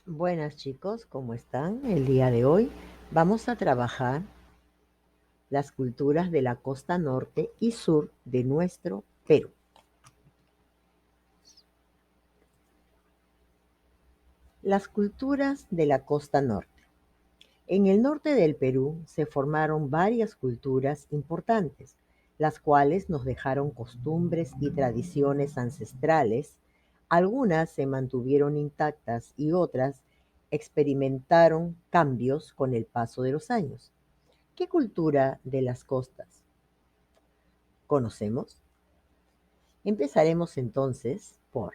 Buenas chicos, ¿cómo están? El día de hoy vamos a trabajar las culturas de la costa norte y sur de nuestro Perú. Las culturas de la costa norte. En el norte del Perú se formaron varias culturas importantes, las cuales nos dejaron costumbres y tradiciones ancestrales. Algunas se mantuvieron intactas y otras experimentaron cambios con el paso de los años. ¿Qué cultura de las costas conocemos? Empezaremos entonces por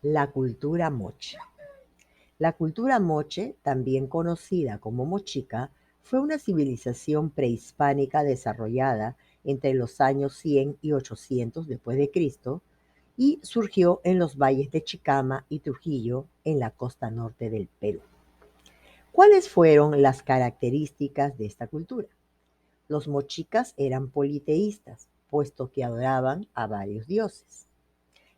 la cultura moche. La cultura moche, también conocida como mochica, fue una civilización prehispánica desarrollada entre los años 100 y 800 después de Cristo y surgió en los valles de Chicama y Trujillo en la costa norte del Perú. ¿Cuáles fueron las características de esta cultura? Los mochicas eran politeístas, puesto que adoraban a varios dioses.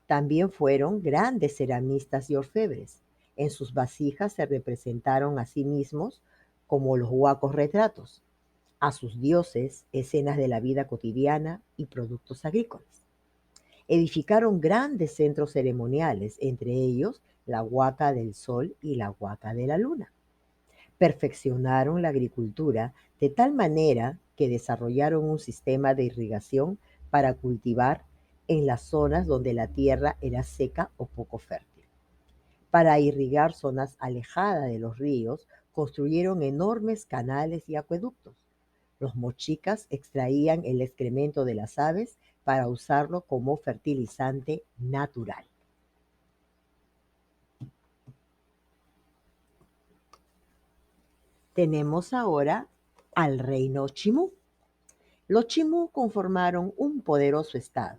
También fueron grandes ceramistas y orfebres. En sus vasijas se representaron a sí mismos como los huacos retratos, a sus dioses, escenas de la vida cotidiana y productos agrícolas. Edificaron grandes centros ceremoniales, entre ellos la Huaca del Sol y la Huaca de la Luna. Perfeccionaron la agricultura de tal manera que desarrollaron un sistema de irrigación para cultivar en las zonas donde la tierra era seca o poco fértil. Para irrigar zonas alejadas de los ríos, construyeron enormes canales y acueductos. Los mochicas extraían el excremento de las aves para usarlo como fertilizante natural. Tenemos ahora al reino Chimú. Los Chimú conformaron un poderoso estado.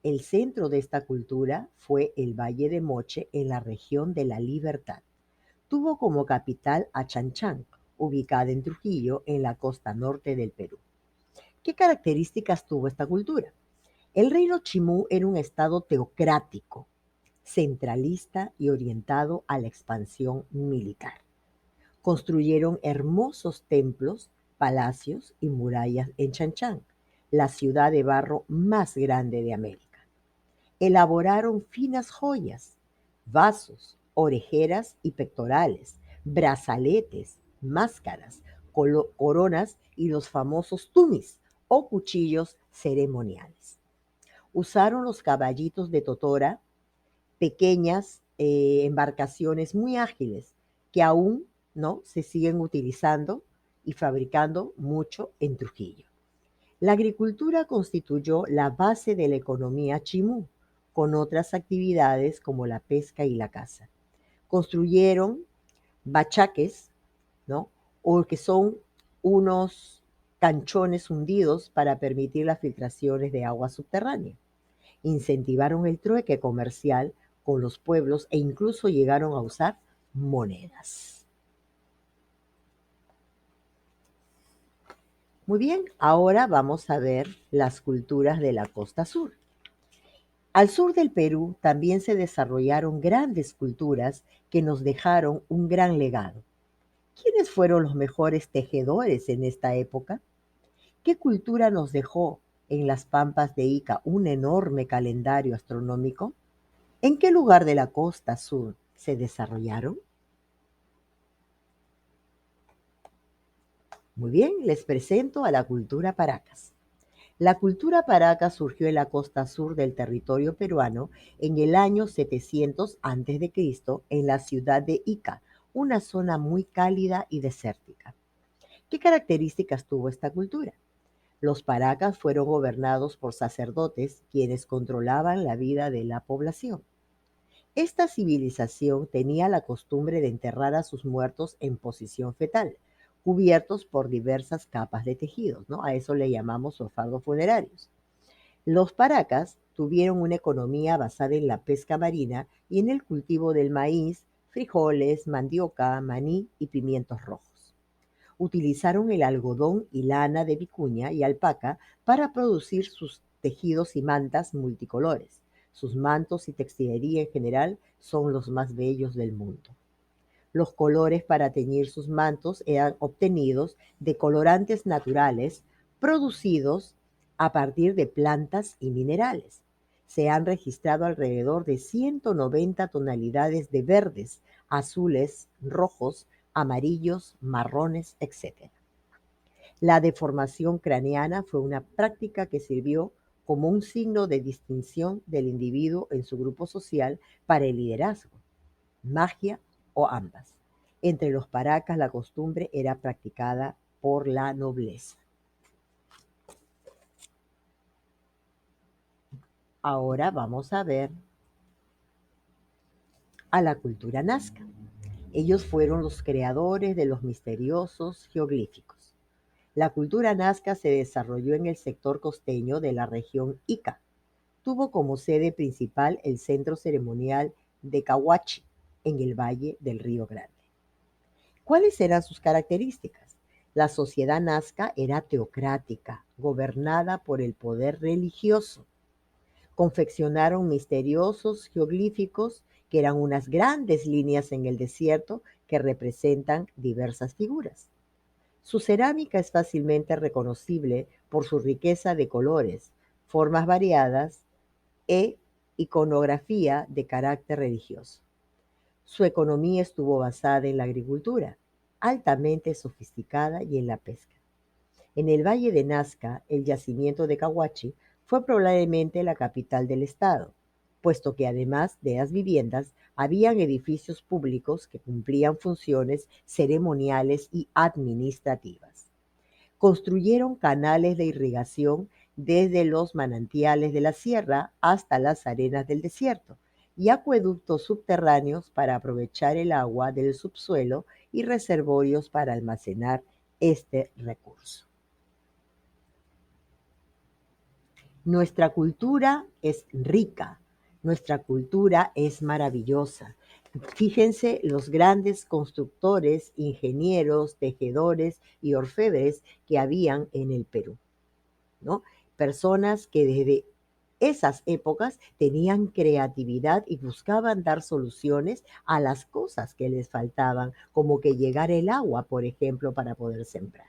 El centro de esta cultura fue el Valle de Moche en la región de la Libertad. Tuvo como capital a Chanchán, ubicada en Trujillo, en la costa norte del Perú. ¿Qué características tuvo esta cultura? El reino Chimú era un estado teocrático, centralista y orientado a la expansión militar. Construyeron hermosos templos, palacios y murallas en Chanchán, la ciudad de barro más grande de América. Elaboraron finas joyas, vasos, orejeras y pectorales, brazaletes, máscaras, coronas y los famosos tumis o cuchillos ceremoniales. Usaron los caballitos de totora, pequeñas embarcaciones muy ágiles que aún no se siguen utilizando y fabricando mucho en Trujillo. La agricultura constituyó la base de la economía chimú, con otras actividades como la pesca y la caza. Construyeron bachaques, ¿no? O que son unos canchones hundidos para permitir las filtraciones de agua subterránea. Incentivaron el trueque comercial con los pueblos e incluso llegaron a usar monedas. Muy bien, ahora vamos a ver las culturas de la costa sur. Al sur del Perú también se desarrollaron grandes culturas que nos dejaron un gran legado. ¿Quiénes fueron los mejores tejedores en esta época? ¿Qué cultura nos dejó en las pampas de Ica un enorme calendario astronómico? ¿En qué lugar de la costa sur se desarrollaron? Muy bien, les presento a la cultura Paracas. La cultura Paracas surgió en la costa sur del territorio peruano en el año 700 a.C. en la ciudad de Ica, una zona muy cálida y desértica. ¿Qué características tuvo esta cultura? Los Paracas fueron gobernados por sacerdotes quienes controlaban la vida de la población. Esta civilización tenía la costumbre de enterrar a sus muertos en posición fetal, cubiertos por diversas capas de tejidos, ¿no? A eso le llamamos orfagos funerarios. Los Paracas tuvieron una economía basada en la pesca marina y en el cultivo del maíz, frijoles, mandioca, maní y pimientos rojos. Utilizaron el algodón y lana de vicuña y alpaca para producir sus tejidos y mantas multicolores. Sus mantos y textilería en general son los más bellos del mundo. Los colores para teñir sus mantos eran obtenidos de colorantes naturales producidos a partir de plantas y minerales. Se han registrado alrededor de 190 tonalidades de verdes, azules, rojos, amarillos, marrones, etc. La deformación craneana fue una práctica que sirvió como un signo de distinción del individuo en su grupo social para el liderazgo, magia o ambas. Entre los paracas la costumbre era practicada por la nobleza. Ahora vamos a ver a la cultura nazca. Ellos fueron los creadores de los misteriosos geoglíficos. La cultura nazca se desarrolló en el sector costeño de la región Ica. Tuvo como sede principal el centro ceremonial de Cahuachi, en el valle del Río Grande. ¿Cuáles eran sus características? La sociedad nazca era teocrática, gobernada por el poder religioso. Confeccionaron misteriosos geoglíficos que eran unas grandes líneas en el desierto que representan diversas figuras. Su cerámica es fácilmente reconocible por su riqueza de colores, formas variadas e iconografía de carácter religioso. Su economía estuvo basada en la agricultura, altamente sofisticada, y en la pesca. En el valle de Nazca, el yacimiento de Cahuachi fue probablemente la capital del estado, puesto que además de las viviendas, habían edificios públicos que cumplían funciones ceremoniales y administrativas. Construyeron canales de irrigación desde los manantiales de la sierra hasta las arenas del desierto y acueductos subterráneos para aprovechar el agua del subsuelo y reservorios para almacenar este recurso. Nuestra cultura es rica, nuestra cultura es maravillosa. Fíjense los grandes constructores, ingenieros, tejedores y orfebres que habían en el Perú, ¿no? Personas que desde esas épocas tenían creatividad y buscaban dar soluciones a las cosas que les faltaban, como que llegar el agua, por ejemplo, para poder sembrar.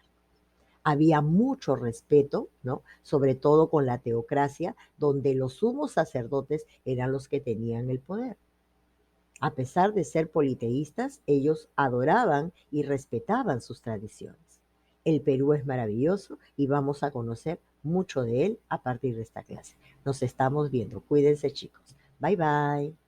Había mucho respeto, ¿no? Sobre todo con la teocracia, donde los sumos sacerdotes eran los que tenían el poder. A pesar de ser politeístas, ellos adoraban y respetaban sus tradiciones. El Perú es maravilloso y vamos a conocer mucho de él a partir de esta clase. Nos estamos viendo. Cuídense, chicos. Bye bye.